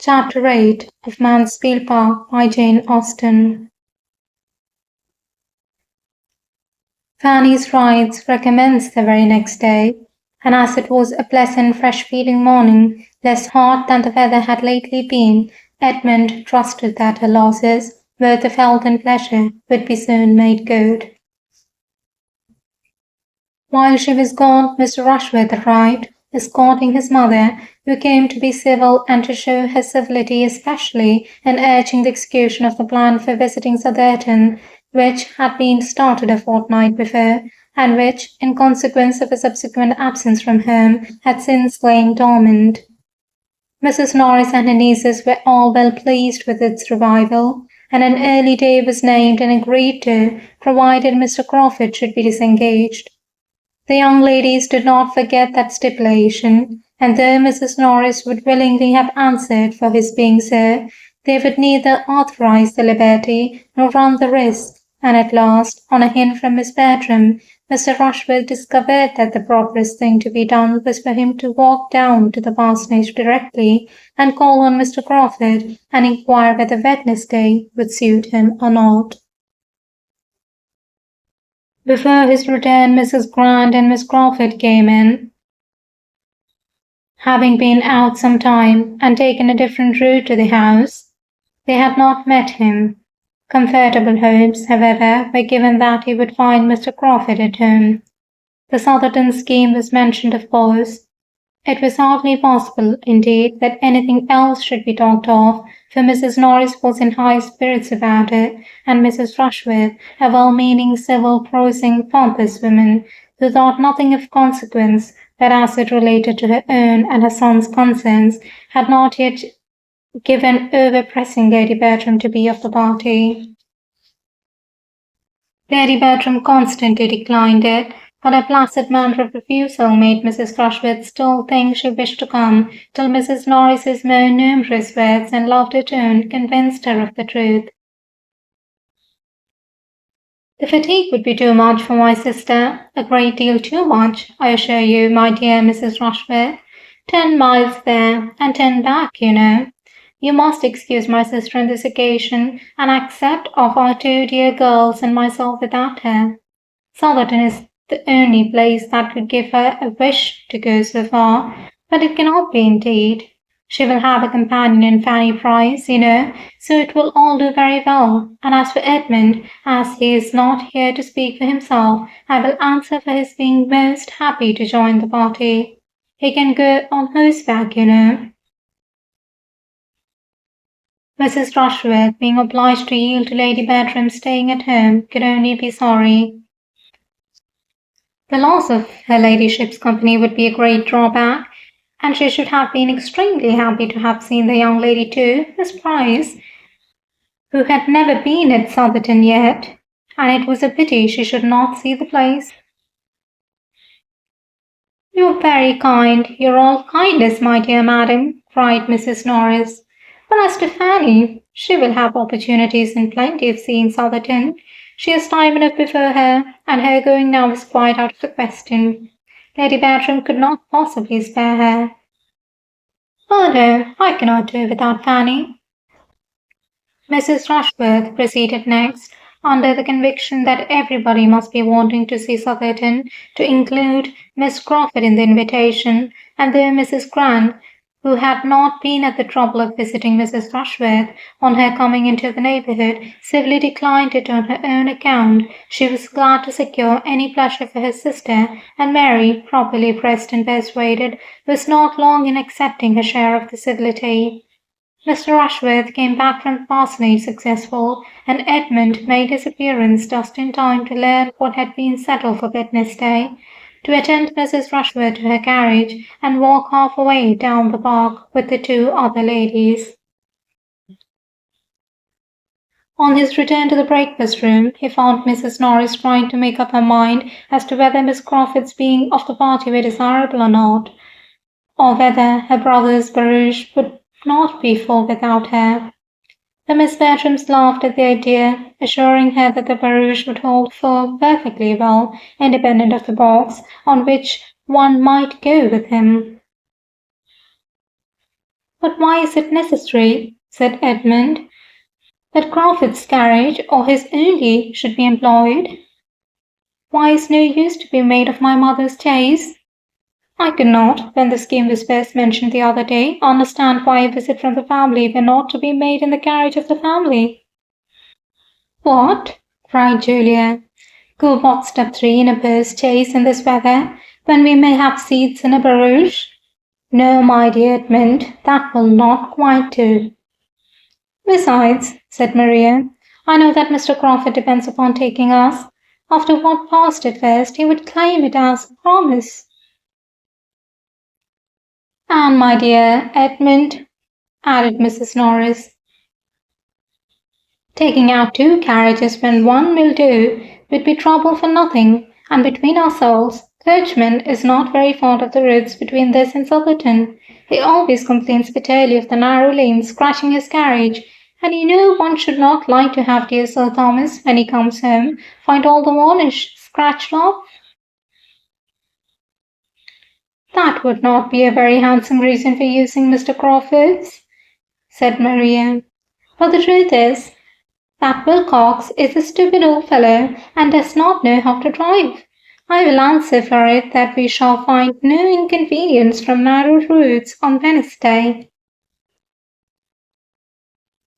Chapter 8 of Mansfield Park by Jane Austen. Fanny's rides recommenced the very next day, and as it was a pleasant, fresh-feeling morning, less hot than the weather had lately been, Edmund trusted that her losses, both of health and pleasure, would be soon made good. While she was gone, Mr. Rushworth arrived, escorting his mother, who came to be civil and to show her civility especially in urging the execution of the plan for visiting Southerton, which had been started a fortnight before, and which, in consequence of a subsequent absence from home, had since lain dormant. Mrs. Norris and her nieces were all well pleased with its revival, and an early day was named and agreed to, provided Mr. Crawford should be disengaged. The young ladies did not forget that stipulation, and though Mrs. Norris would willingly have answered for his being so, they would neither authorize the liberty nor run the risk, and at last, on a hint from Miss Bertram, Mr. Rushworth discovered that the properest thing to be done was for him to walk down to the parsonage directly and call on Mr. Crawford and inquire whether Wednesday would suit him or not. Before his return, Mrs. Grant and Miss Crawford came in, having been out some time and taken a different route to the house. They had not met him. Comfortable hopes, however, were given that he would find Mr. Crawford at home. The Southerton scheme was mentioned, of course. It was hardly possible, indeed, that anything else should be talked of, for Mrs. Norris was in high spirits about it, and Mrs. Rushworth, a well-meaning, civil, prosing, pompous woman, who thought nothing of consequence, but as it related to her own and her son's concerns, had not yet given over pressing Lady Bertram to be of the party. Lady Bertram constantly declined it, but her placid manner of refusal made Mrs. Rushworth still think she wished to come, till Mrs. Norris's more numerous words and louder tone convinced her of the truth. The fatigue would be too much for my sister, a great deal too much, I assure you, my dear Mrs. Rushworth. 10 miles there, and 10 back, you know. You must excuse my sister on this occasion, and accept of our 2 dear girls and myself without her. Southerton is the only place that could give her a wish to go so far, but it cannot be indeed. She will have a companion in Fanny Price, you know, so it will all do very well. And as for Edmund, as he is not here to speak for himself, I will answer for his being most happy to join the party. He can go on horseback, you know. Mrs. Rushworth, being obliged to yield to Lady Bertram staying at home, could only be sorry. The loss of her ladyship's company would be a great drawback, and she should have been extremely happy to have seen the young lady too, Miss Price, who had never been at Southerton yet, and it was a pity she should not see the place. "You're very kind, you're all kindness, my dear madam," cried Mrs. Norris. "But as to Fanny, she will have opportunities in plenty of seeing Southerton. She has time enough before her, and her going now is quite out of the question. Lady Bertram could not possibly spare her." "Oh no, I cannot do without Fanny." Mrs. Rushworth proceeded next, under the conviction that everybody must be wanting to see Southerton, to include Miss Crawford in the invitation, and though Mrs. Grant, who had not been at the trouble of visiting Mrs. Rushworth on her coming into the neighbourhood, civilly declined it on her own account, she was glad to secure any pleasure for her sister, and Mary, properly pressed and persuaded, was not long in accepting her share of the civility. Mr. Rushworth came back from the parsonage successful, and Edmund made his appearance just in time to learn what had been settled for Wednesday, to attend Mrs. Rushworth to her carriage, and walk half-way down the park with the 2 other ladies. On his return to the breakfast-room, he found Mrs. Norris trying to make up her mind as to whether Miss Crawford's being of the party were desirable or not, or whether her brother's barouche would not be full without her. The Miss Bertrams laughed at the idea, assuring her that the barouche would hold 4 perfectly well, independent of the box, on which one might go with him. "But why is it necessary," said Edmund, "that Crawford's carriage or his only should be employed? Why is no use to be made of my mother's chaise? I could not, when the scheme was first mentioned the other day, understand why a visit from the family were not to be made in the carriage of the family." "What!" cried Julia. "Go boxed up three in a post chaise in this weather, when we may have seats in a barouche? No, my dear Edmund, that will not quite do." "Besides," said Maria, "I know that Mr. Crawford depends upon taking us. After what passed at first, he would claim it as a promise." "And, my dear Edmund," added Mrs. Norris, "taking out two carriages when one will do would be trouble for nothing, and between ourselves, Coachman is not very fond of the roads between this and Silverton. He always complains bitterly of the narrow lanes scratching his carriage, and you know one should not like to have dear Sir Thomas, when he comes home, find all the varnish scratched off." "That would not be a very handsome reason for using Mr. Crawford's," said Maria. "But the truth is that Wilcox is a stupid old fellow and does not know how to drive. I will answer for it that we shall find no inconvenience from narrow roads on Wednesday."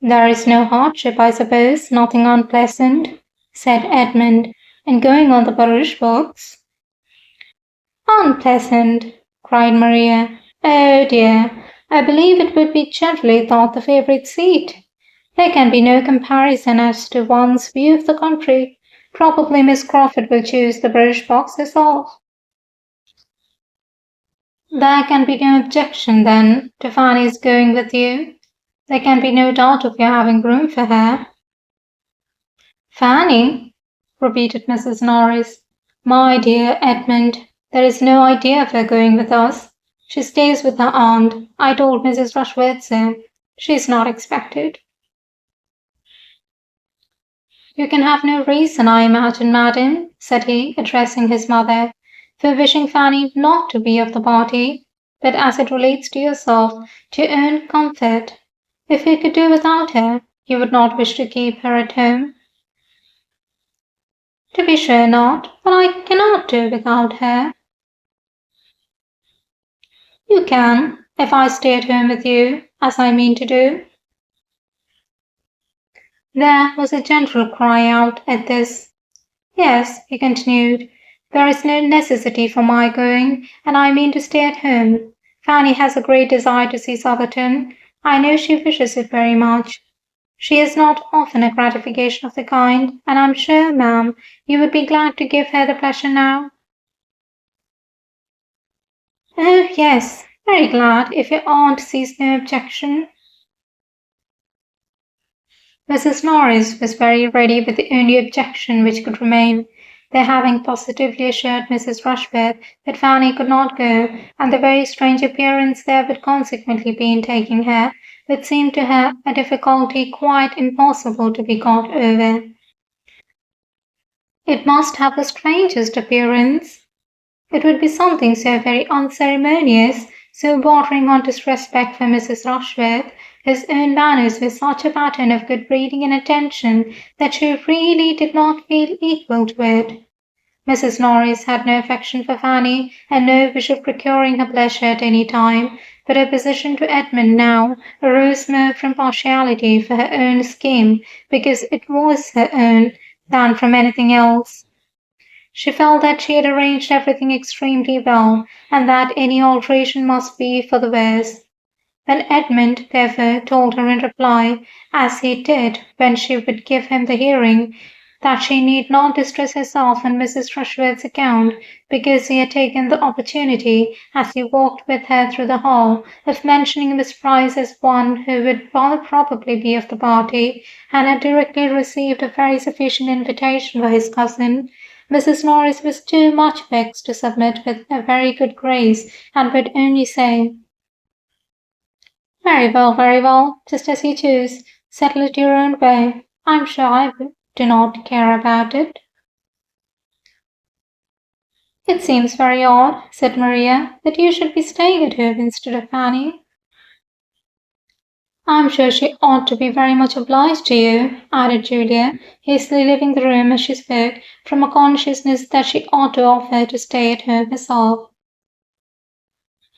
"There is no hardship, I suppose, nothing unpleasant," said Edmund, "in going on the barouche box." "Unpleasant!" cried Maria. "Oh dear, I believe it would be generally thought the favourite seat. There can be no comparison as to one's view of the country. Probably Miss Crawford will choose the barouche box herself." "There can be no objection, then, to Fanny's going with you. There can be no doubt of your having room for her." "Fanny!" repeated Mrs. Norris. "My dear Edmund, there is no idea of her going with us. She stays with her aunt. I told Mrs. Rushworth so. She is not expected." "You can have no reason, I imagine, madam," said he, addressing his mother, "for wishing Fanny not to be of the party. But as it relates to yourself, to your own comfort, if you could do without her, you would not wish to keep her at home." "To be sure not, but I cannot do without her." "You can, if I stay at home with you, as I mean to do." There was a general cry out at this. "Yes," he continued, "there is no necessity for my going, and I mean to stay at home. Fanny has a great desire to see Southerton. I know she wishes it very much. She has not often a gratification of the kind, and I'm sure, ma'am, you would be glad to give her the pleasure now." "Oh, yes, very glad, if your aunt sees no objection." Mrs. Norris was very ready with the only objection which could remain, their having positively assured Mrs. Rushworth that Fanny could not go, and the very strange appearance there would consequently be in taking her, which seemed to her a difficulty quite impossible to be got over. It must have the strangest appearance. It would be something so very unceremonious, so bordering on disrespect for Mrs. Rushworth. His own manners were such a pattern of good breeding and attention that she really did not feel equal to it. Mrs. Norris had no affection for Fanny, and no wish of procuring her pleasure at any time, but her position to Edmund now arose more from partiality for her own scheme, because it was her own, than from anything else. She felt that she had arranged everything extremely well, and that any alteration must be for the worse. When Edmund, therefore, told her in reply, as he did when she would give him the hearing, that she need not distress herself on Mrs. Rushworth's account, because he had taken the opportunity, as he walked with her through the hall, of mentioning Miss Price as one who would probably be of the party, and had directly received a very sufficient invitation for his cousin, Mrs. Norris was too much vexed to submit with a very good grace, and would only say, very well, just as you choose. Settle it your own way. I'm sure I do not care about it." "It seems very odd," said Maria, "that you should be staying at home instead of Fanny." I'm sure she ought to be very much obliged to you, added Julia, hastily leaving the room as she spoke, from a consciousness that she ought to offer to stay at home herself.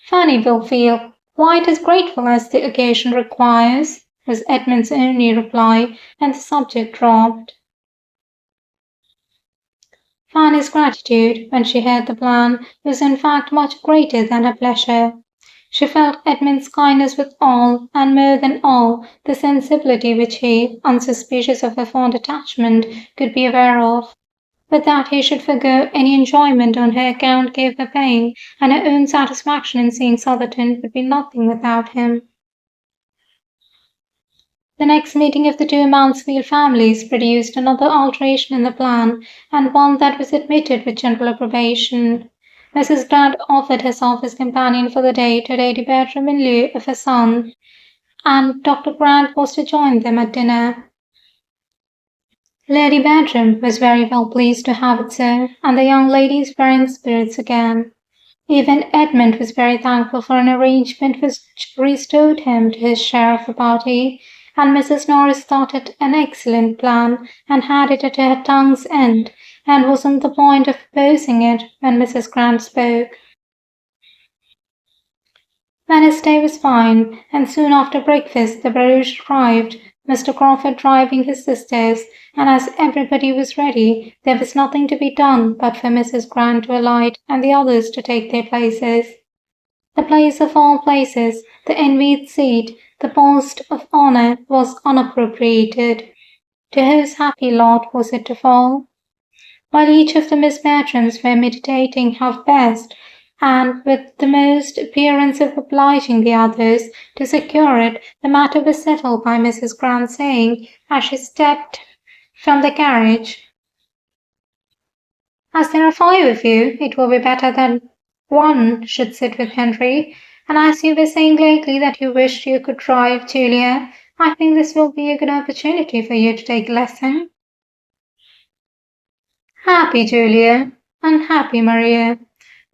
Fanny will feel quite as grateful as the occasion requires, was Edmund's only reply, and the subject dropped. Fanny's gratitude, when she heard the plan, was in fact much greater than her pleasure. She felt Edmund's kindness with all, and more than all, the sensibility which he, unsuspicious of her fond attachment, could be aware of. But that he should forgo any enjoyment on her account gave her pain, and her own satisfaction in seeing Southerton would be nothing without him. The next meeting of the two Mansfield families produced another alteration in the plan, and one that was admitted with general approbation. Mrs. Grant offered herself as companion for the day to Lady Bertram in lieu of her son, and Dr. Grant was to join them at dinner. Lady Bertram was very well pleased to have it so, and the young ladies were in spirits again. Even Edmund was very thankful for an arrangement which restored him to his share of the party, and Mrs. Norris thought it an excellent plan, and had it at her tongue's end, and was on the point of proposing it when Mrs. Grant spoke. Wednesday was fine, and soon after breakfast the barouche arrived, Mr. Crawford driving his sisters, and as everybody was ready, there was nothing to be done but for Mrs. Grant to alight and the others to take their places. The place of all places, the envied seat, the post of honour, was unappropriated. To whose happy lot was it to fall? While each of the Miss Bertrams were meditating how best, and with the most appearance of obliging the others to secure it, the matter was settled by Mrs. Grant saying, as she stepped from the carriage, "As there are 5 of you, it will be better that one should sit with Henry, and as you were saying lately that you wished you could drive, Julia, I think this will be a good opportunity for you to take a lesson." Happy Julia, unhappy Maria.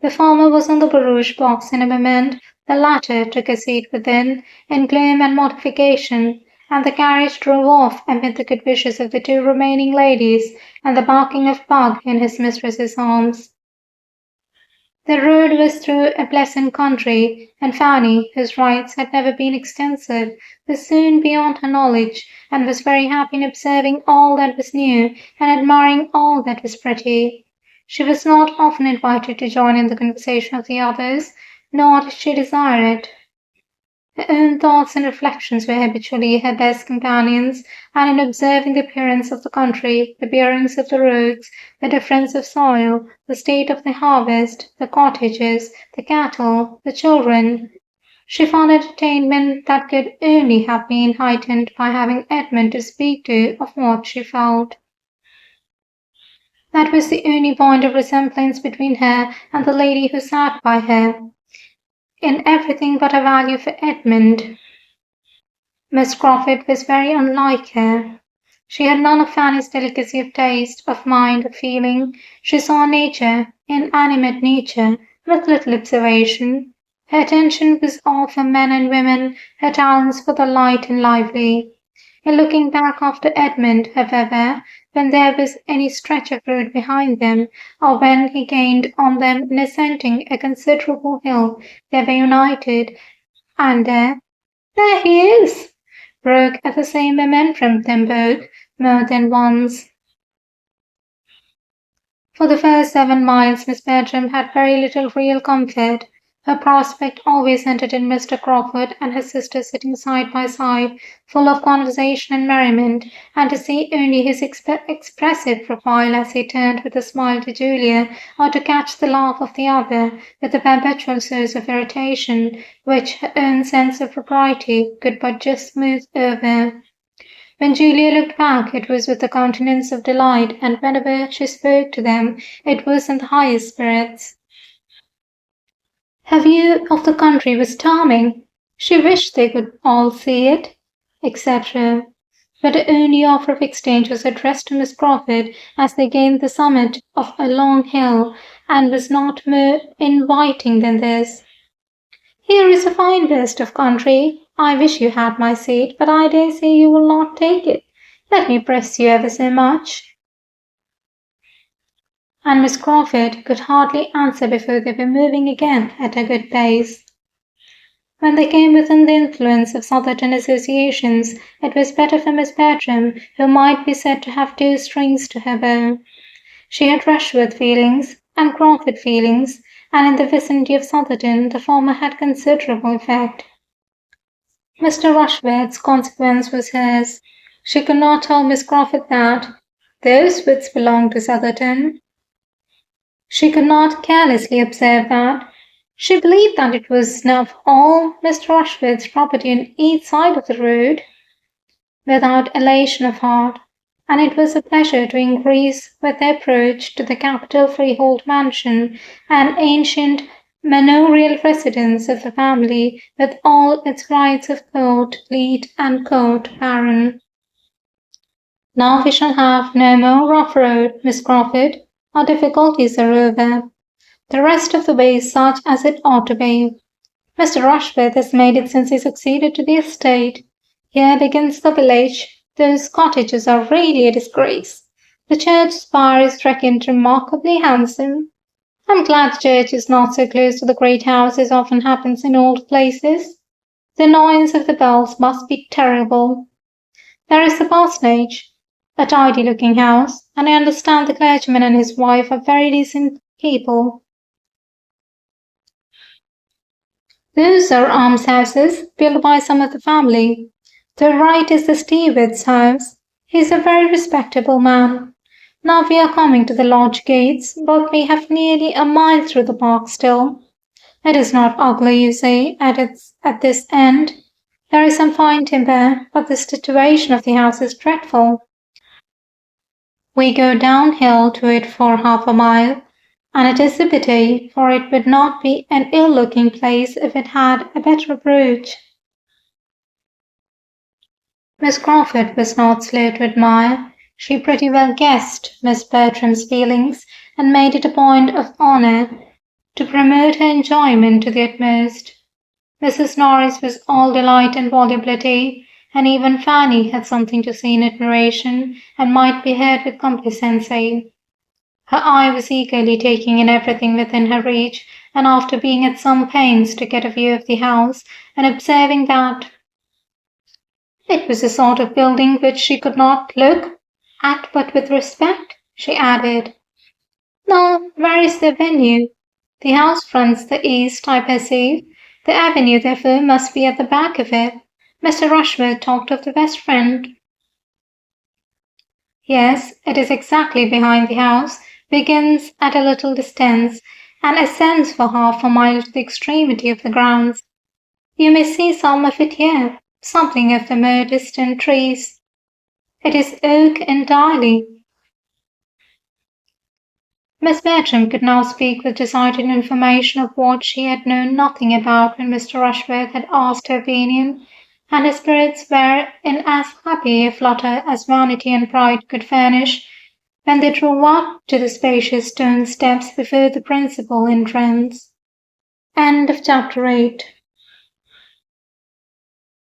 The former was on the barouche box in a moment, the latter took a seat within, in gloom and mortification, and the carriage drove off amid the good wishes of the 2 remaining ladies, and the barking of Pug in his mistress's arms. The road was through a pleasant country, and Fanny, whose rides had never been extensive, was soon beyond her knowledge, and was very happy in observing all that was new, and admiring all that was pretty. She was not often invited to join in the conversation of the others, nor did she desire it. Her own thoughts and reflections were habitually her best companions, and in observing the appearance of the country, the bearings of the roads, the difference of soil, the state of the harvest, the cottages, the cattle, the children, she found entertainment that could only have been heightened by having Edmund to speak to of what she felt. That was the only point of resemblance between her and the lady who sat by her. In everything but a value for Edmund, Miss Crawford was very unlike her. She had none of Fanny's delicacy of taste, of mind, of feeling. She saw nature, inanimate nature, with little observation. Her attention was all for men and women, her talents for the light and lively. In looking back after Edmund, however, when there was any stretch of road behind them, or when he gained on them in ascending a considerable hill, they were united, and there he is! Broke at the same moment from them both, more than once. For the first 7 miles Miss Bertram had very little real comfort. Her prospect always ended in Mr. Crawford and his sister sitting side by side, full of conversation and merriment, and to see only his expressive profile as he turned with a smile to Julia, or to catch the laugh of the other, with a perpetual source of irritation, which her own sense of propriety could but just smooth over. When Julia looked back, it was with a countenance of delight, and whenever she spoke to them, it was in the highest spirits. Her view of the country was charming. She wished they could all see it, etc. But the only offer of exchange was addressed to Miss Crawford as they gained the summit of a long hill, and was not more inviting than this. "Here is a fine burst of country," I wish you had my seat, but I dare say you will not take it. Let me press you ever so much." And Miss Crawford could hardly answer before they were moving again at a good pace. When they came within the influence of Southerton associations, it was better for Miss Bertram, who might be said to have two strings to her bow. She had Rushworth feelings and Crawford feelings, and in the vicinity of Southerton the former had considerable effect. Mr. Rushworth's consequence was hers. She could not tell Miss Crawford that those woods belonged to Southerton. She could not carelessly observe that she believed that it was now all Mr. Rushworth's property on each side of the road, without elation of heart, and it was a pleasure to increase with the approach to the capital freehold mansion, an ancient manorial residence of the family, with all its rights of court, leet, and court baron. "Now we shall have no more rough road, Miss Crawford. Our difficulties are over. The rest of the way is such as it ought to be. Mr. Rushworth has made it since he succeeded to the estate. Here begins the village. Those cottages are really a disgrace. The church spire is reckoned remarkably handsome. I'm glad the church is not so close to the great house as often happens in old places. The annoyance of the bells must be terrible. There is the parsonage, a tidy-looking house, and I understand the clergyman and his wife are very decent people. Those are almshouses built by some of the family. The right is the steward's house. He is a very respectable man. Now we are coming to the lodge gates, but we have nearly a mile through the park still. It is not ugly, you say, at this end. There is some fine timber, but the situation of the house is dreadful. We go downhill to it for half a mile, and it is a pity, for it would not be an ill-looking place if it had a better approach. Miss Crawford was not slow to admire. She pretty well guessed Miss Bertram's feelings, and made it a point of honour to promote her enjoyment to the utmost. Mrs. Norris was all delight and volubility, and even Fanny had something to say in admiration, and might be heard with complacency. Her eye was eagerly taking in everything within her reach, and after being at some pains to get a view of the house, and observing that it was a sort of building which she could not look at but with respect, she added, "Now, where is the avenue? The house fronts the east, I perceive. The avenue, therefore, must be at the back of it. Mr. Rushworth talked of the west front." "Yes, it is exactly behind the house, begins at a little distance, and ascends for half a mile to the extremity of the grounds. You may see some of it here, something of the more distant trees. It is oak entirely." Miss Bertram could now speak with decided information of what she had known nothing about when Mr. Rushworth had asked her opinion, and her spirits were in as happy a flutter as vanity and pride could furnish when they drew up to the spacious stone steps before the principal entrance. End of chapter 8.